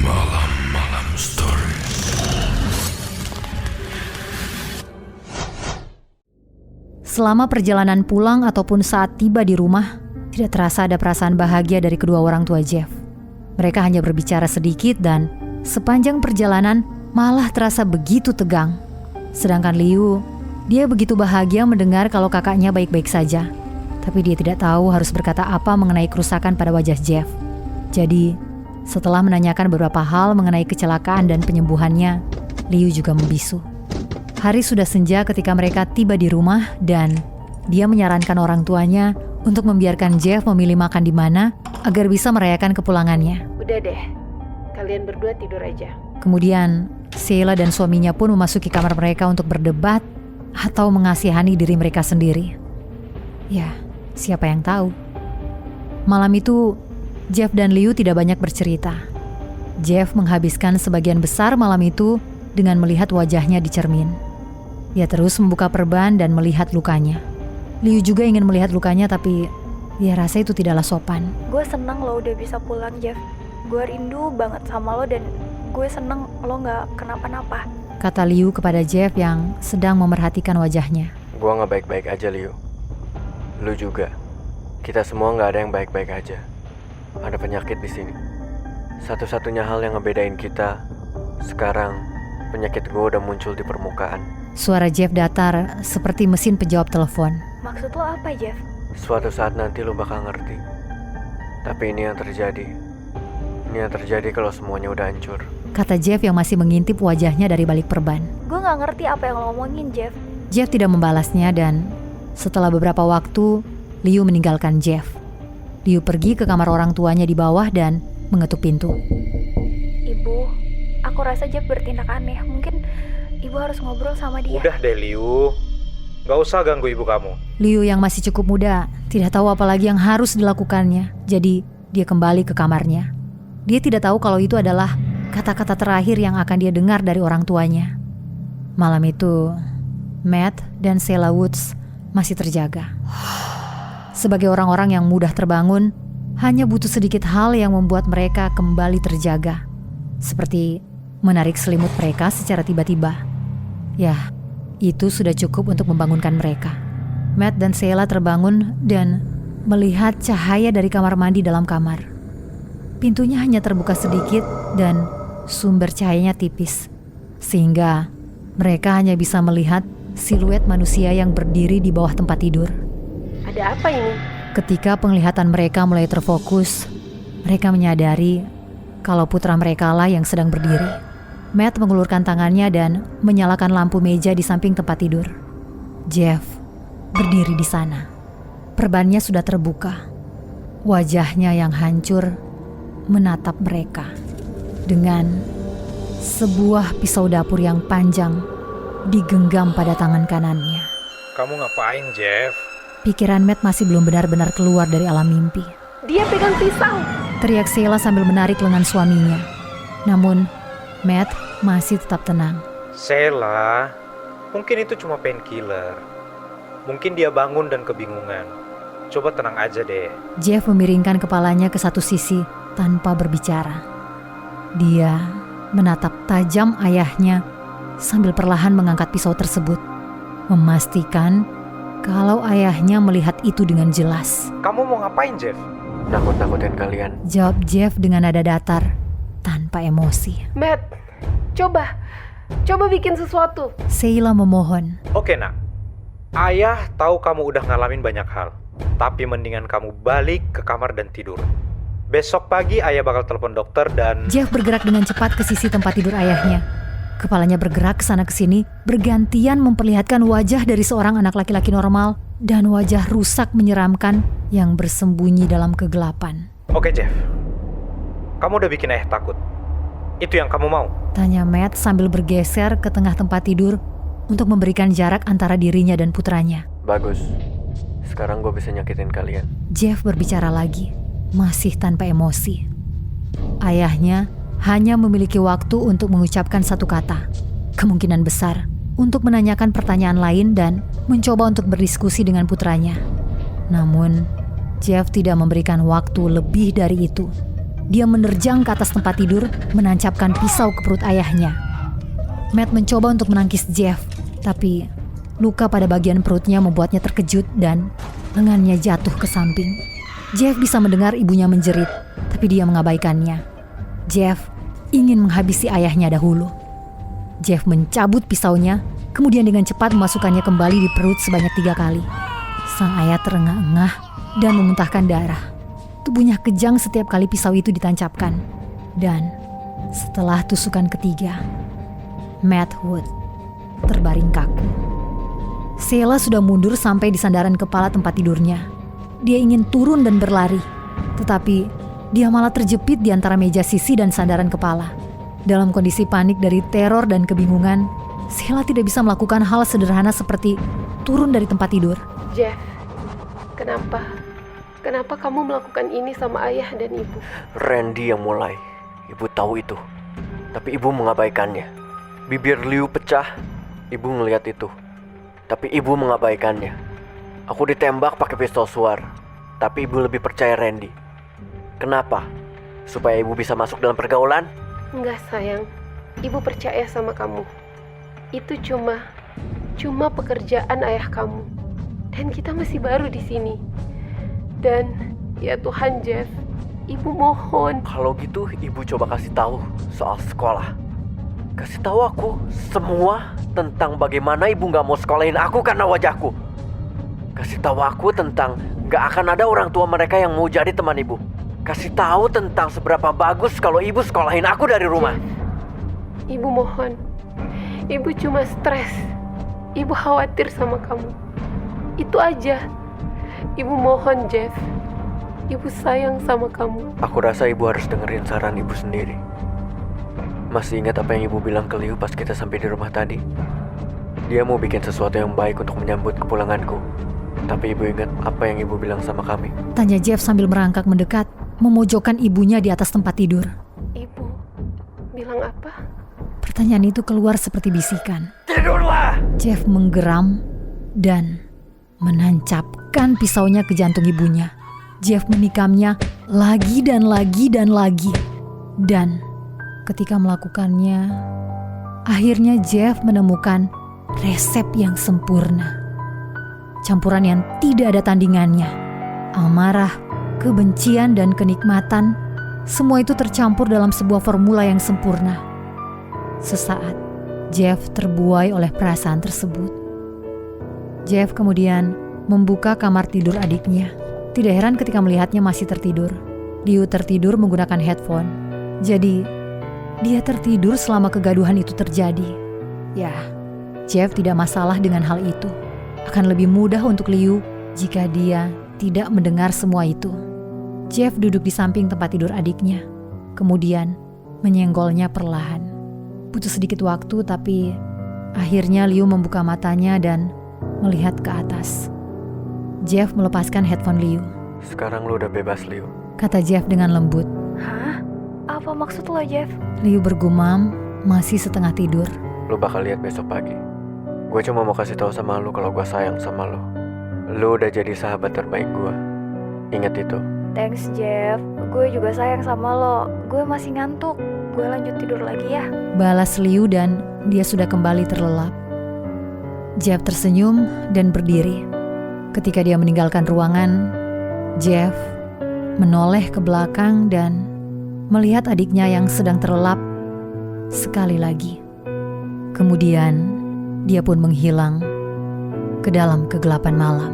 Malam-malam story. Selama perjalanan pulang ataupun saat tiba di rumah, tidak terasa ada perasaan bahagia dari kedua orang tua Jeff. Mereka hanya berbicara sedikit dan sepanjang perjalanan malah terasa begitu tegang. Sedangkan Liu, dia begitu bahagia mendengar kalau kakaknya baik-baik saja. Tapi dia tidak tahu harus berkata apa mengenai kerusakan pada wajah Jeff. Jadi, setelah menanyakan beberapa hal mengenai kecelakaan dan penyembuhannya, Liu juga membisu. Hari sudah senja ketika mereka tiba di rumah dan dia menyarankan orang tuanya untuk membiarkan Jeff memilih makan di mana agar bisa merayakan kepulangannya. Udah deh, kalian berdua tidur aja. Kemudian, Sheila dan suaminya pun memasuki kamar mereka untuk berdebat atau mengasihani diri mereka sendiri. Ya, siapa yang tahu? Malam itu, Jeff dan Liu tidak banyak bercerita. Jeff menghabiskan sebagian besar malam itu dengan melihat wajahnya di cermin. Dia terus membuka perban dan melihat lukanya. Liu juga ingin melihat lukanya tapi dia rasa itu tidaklah sopan. Gue seneng lo udah bisa pulang, Jeff. Gue rindu banget sama lo dan gue seneng lo gak kenapa-napa, kata Liu kepada Jeff yang sedang memerhatikan wajahnya. Gua gak baik-baik aja, Liu. Lu juga. Kita semua gak ada yang baik-baik aja. Ada penyakit di sini. Satu-satunya hal yang ngebedain kita, sekarang penyakit gue udah muncul di permukaan. Suara Jeff datar seperti mesin penjawab telepon. Maksud lo apa, Jeff? Suatu saat nanti lu bakal ngerti. Tapi ini yang terjadi. Ini yang terjadi kalau semuanya udah hancur, kata Jeff yang masih mengintip wajahnya dari balik perban. Gue gak ngerti apa yang lo omongin, Jeff. Jeff tidak membalasnya dan setelah beberapa waktu, Liu meninggalkan Jeff. Liu pergi ke kamar orang tuanya di bawah dan mengetuk pintu. Ibu, aku rasa Jeff bertindak aneh. Mungkin ibu harus ngobrol sama dia. Udah deh, Liu. Gak usah ganggu ibu kamu. Liu yang masih cukup muda tidak tahu apa lagi yang harus dilakukannya. Jadi dia kembali ke kamarnya. Dia tidak tahu kalau itu adalah kata-kata terakhir yang akan dia dengar dari orang tuanya. Malam itu, Matt dan Sheila Woods masih terjaga. Sebagai orang-orang yang mudah terbangun, hanya butuh sedikit hal yang membuat mereka kembali terjaga. Seperti menarik selimut mereka secara tiba-tiba. Ya, itu sudah cukup untuk membangunkan mereka. Matt dan Sheila terbangun dan melihat cahaya dari kamar mandi dalam kamar. Pintunya hanya terbuka sedikit dan sumber cahayanya tipis. Sehingga mereka hanya bisa melihat siluet manusia yang berdiri di bawah tempat tidur. Ada apa ini? Ketika penglihatan mereka mulai terfokus, mereka menyadari kalau putra mereka lah yang sedang berdiri. Matt mengulurkan tangannya dan menyalakan lampu meja di samping tempat tidur. Jeff berdiri di sana. Perbannya sudah terbuka. Wajahnya yang hancur menatap mereka dengan sebuah pisau dapur yang panjang digenggam pada tangan kanannya. Kamu ngapain, Jeff? Pikiran Matt masih belum benar-benar keluar dari alam mimpi. Dia pegang pisau. Teriak Sheila sambil menarik lengan suaminya. Namun, Matt masih tetap tenang. Sheila, mungkin itu cuma painkiller. Mungkin dia bangun dan kebingungan. Coba tenang aja deh. Jeff memiringkan kepalanya ke satu sisi tanpa berbicara. Dia menatap tajam ayahnya sambil perlahan mengangkat pisau tersebut, memastikan kalau ayahnya melihat itu dengan jelas. Kamu mau ngapain, Jeff? Nakut-nakutin kalian. Jawab Jeff dengan nada datar, tanpa emosi. Matt, coba bikin sesuatu. Sheila memohon. Oke, nak. Ayah tahu kamu udah ngalamin banyak hal. Tapi mendingan kamu balik ke kamar dan tidur. Besok pagi ayah bakal telepon dokter dan... Jeff bergerak dengan cepat ke sisi tempat tidur ayahnya. Kepalanya bergerak ke sana ke sini, bergantian memperlihatkan wajah dari seorang anak laki-laki normal dan wajah rusak menyeramkan yang bersembunyi dalam kegelapan. Oke, Jeff. Kamu udah bikin ayah takut. Itu yang kamu mau? Tanya Matt sambil bergeser ke tengah tempat tidur untuk memberikan jarak antara dirinya dan putranya. Bagus. Sekarang gue bisa nyakitin kalian. Jeff berbicara lagi, masih tanpa emosi. Ayahnya hanya memiliki waktu untuk mengucapkan satu kata. Kemungkinan besar untuk menanyakan pertanyaan lain dan mencoba untuk berdiskusi dengan putranya. Namun, Jeff tidak memberikan waktu lebih dari itu. dia menerjang ke atas tempat tidur, menancapkan pisau ke perut ayahnya. Matt mencoba untuk menangkis Jeff, tapi luka pada bagian perutnya membuatnya terkejut dan lengannya jatuh ke samping. Jeff bisa mendengar ibunya menjerit, tapi dia mengabaikannya. Jeff ingin menghabisi ayahnya dahulu. Jeff mencabut pisaunya, kemudian dengan cepat memasukkannya kembali di perut sebanyak 3 kali. Sang ayah terengah-engah dan memuntahkan darah. Tubuhnya kejang setiap kali pisau itu ditancapkan. Dan setelah tusukan ketiga, Matt Wood terbaring kaku. Sheila sudah mundur sampai di sandaran kepala tempat tidurnya. Dia ingin turun dan berlari, tetapi dia malah terjepit di antara meja sisi dan sandaran kepala. Dalam kondisi panik dari teror dan kebingungan, Sheila tidak bisa melakukan hal sederhana seperti turun dari tempat tidur. Jeff, kenapa? Kenapa kamu melakukan ini sama ayah dan ibu? Randy yang mulai. Ibu tahu itu. Tapi ibu mengabaikannya. Bibir Liu pecah. Ibu ngelihat itu. Tapi ibu mengabaikannya. Aku ditembak pakai pistol suar. Tapi ibu lebih percaya Randy. Kenapa? Supaya ibu bisa masuk dalam pergaulan? Enggak sayang, ibu percaya sama kamu. Itu cuma pekerjaan ayah kamu. Dan kita masih baru di sini. Dan ya Tuhan Jeff, ibu mohon. Kalau gitu ibu coba kasih tahu soal sekolah. Kasih tahu aku semua tentang bagaimana ibu gak mau sekolahin aku karena wajahku. Kasih tahu aku tentang gak akan ada orang tua mereka yang mau jadi teman ibu. Kasih tahu tentang seberapa bagus kalau ibu sekolahin aku dari rumah. Jeff, ibu mohon. Ibu cuma stres. Ibu khawatir sama kamu. Itu aja. Ibu mohon Jeff. Ibu sayang sama kamu. Aku rasa ibu harus dengerin saran ibu sendiri. Masih ingat apa yang ibu bilang ke Liu pas kita sampai di rumah tadi? Dia mau bikin sesuatu yang baik untuk menyambut kepulanganku. Tapi ibu ingat apa yang ibu bilang sama kami? Tanya Jeff sambil merangkak mendekat, memojokkan ibunya di atas tempat tidur. Ibu bilang apa? Pertanyaan itu keluar seperti bisikan. Tidurlah! Jeff menggeram dan menancapkan pisaunya ke jantung ibunya. Jeff menikamnya lagi dan lagi dan lagi. Dan ketika melakukannya, akhirnya Jeff menemukan resep yang sempurna. Campuran yang tidak ada tandingannya. Amarah, kebencian, dan kenikmatan, semua itu tercampur dalam sebuah formula yang sempurna. Sesaat, Jeff terbuai oleh perasaan tersebut. Jeff kemudian membuka kamar tidur adiknya. Tidak heran ketika melihatnya masih tertidur. Liu tertidur menggunakan headphone. Jadi, dia tertidur selama kegaduhan itu terjadi. Ya, Jeff tidak masalah dengan hal itu. Akan lebih mudah untuk Liu jika dia tidak mendengar semua itu. Jeff duduk di samping tempat tidur adiknya. Kemudian menyenggolnya perlahan. Butuh sedikit waktu, tapi akhirnya Liu membuka matanya dan melihat ke atas. Jeff melepaskan headphone Liu. Sekarang lu udah bebas, Liu. Kata Jeff dengan lembut. Hah? Apa maksud lo, Jeff? Liu bergumam, masih setengah tidur. Lu bakal lihat besok pagi. Gue cuma mau kasih tahu sama lu kalau gue sayang sama lu. Lu udah jadi sahabat terbaik gue. Ingat itu. Thanks, Jeff. Gue juga sayang sama lo. Gue masih ngantuk. Gue lanjut tidur lagi ya. Balas Liu dan dia sudah kembali terlelap. Jeff tersenyum dan berdiri. Ketika dia meninggalkan ruangan, Jeff menoleh ke belakang dan melihat adiknya yang sedang terlelap sekali lagi. Kemudian dia pun menghilang ke dalam kegelapan malam.